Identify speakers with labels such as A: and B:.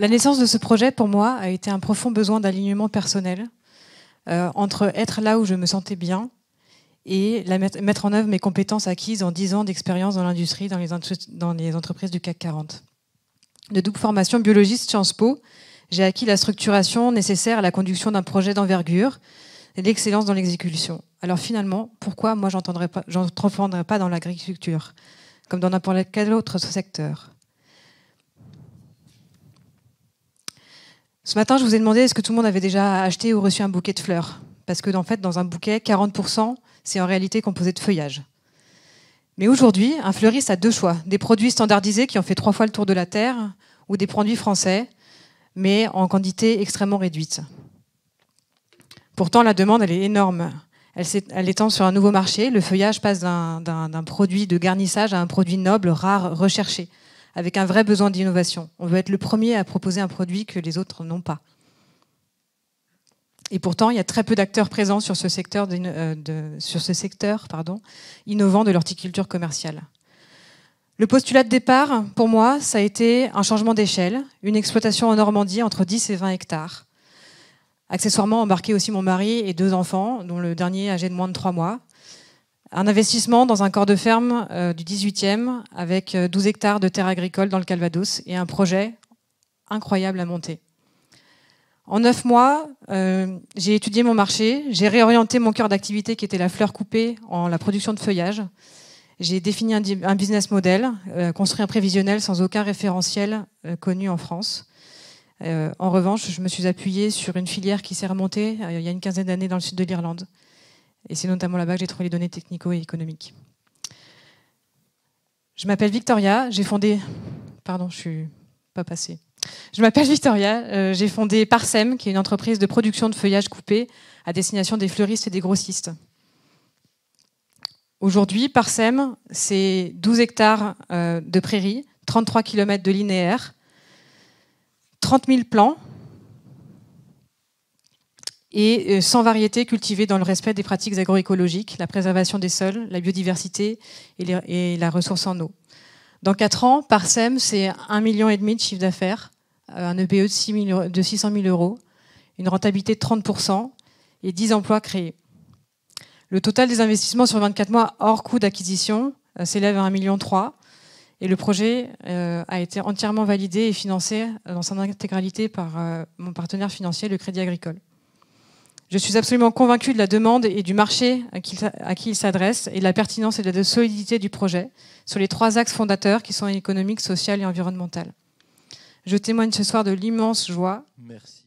A: La naissance de ce projet, pour moi, a été un profond besoin d'alignement personnel entre être là où je me sentais bien et mettre en œuvre mes compétences acquises en 10 ans d'expérience dans l'industrie, dans les entreprises du CAC 40. De double formation biologiste Sciences Po, j'ai acquis la structuration nécessaire à la conduction d'un projet d'envergure et l'excellence dans l'exécution. Alors finalement, pourquoi moi j'entreprendrais pas dans l'agriculture, comme dans n'importe quel autre secteur? Ce matin, je vous ai demandé est-ce que tout le monde avait déjà acheté ou reçu un bouquet de fleurs? Parce que en fait, dans un bouquet, 40%, c'est en réalité composé de feuillage. Mais aujourd'hui, un fleuriste a 2 choix. Des produits standardisés qui ont fait 3 fois le tour de la Terre ou des produits français, mais en quantité extrêmement réduite. Pourtant, la demande, elle est énorme. Elle étend sur un nouveau marché. Le feuillage passe d'un produit de garnissage à un produit noble, rare, recherché, avec un vrai besoin d'innovation. On veut être le premier à proposer un produit que les autres n'ont pas. Et pourtant, il y a très peu d'acteurs présents sur ce secteur, innovant de l'horticulture commerciale. Le postulat de départ, pour moi, ça a été un changement d'échelle, une exploitation en Normandie entre 10 et 20 hectares. Accessoirement, embarqué aussi mon mari et 2 enfants, dont le dernier âgé de moins de 3 mois. Un investissement dans un corps de ferme du 18e, avec 12 hectares de terres agricoles dans le Calvados, et un projet incroyable à monter. En 9 mois, j'ai étudié mon marché, j'ai réorienté mon cœur d'activité qui était la fleur coupée en la production de feuillage. J'ai défini un business model, construit un prévisionnel sans aucun référentiel connu en France. En revanche, je me suis appuyée sur une filière qui s'est remontée il y a une quinzaine d'années dans le sud de l'Irlande. Et c'est notamment là-bas que j'ai trouvé les données technico et économiques. Je m'appelle Victoria, j'ai fondé... Pardon, je suis pas passée. Je m'appelle Victoria, j'ai fondé Parsem, qui est une entreprise de production de feuillage coupé à destination des fleuristes et des grossistes. Aujourd'hui, Parsem, c'est 12 hectares de prairies, 33 km de linéaire, 30 000 plants et 100 variétés cultivées dans le respect des pratiques agroécologiques, la préservation des sols, la biodiversité et la ressource en eau. Dans 4 ans, Parsem, c'est 1,5 million de chiffre d'affaires, un EPE de 600 000 euros, une rentabilité de 30% et 10 emplois créés. Le total des investissements sur 24 mois hors coût d'acquisition s'élève à 1,3 million. Et le projet a été entièrement validé et financé dans son intégralité par mon partenaire financier, le Crédit Agricole. Je suis absolument convaincue de la demande et du marché à qui il s'adresse et de la pertinence et de la solidité du projet sur les 3 axes fondateurs qui sont économiques, social et environnemental. Je témoigne ce soir de l'immense joie.
B: Merci.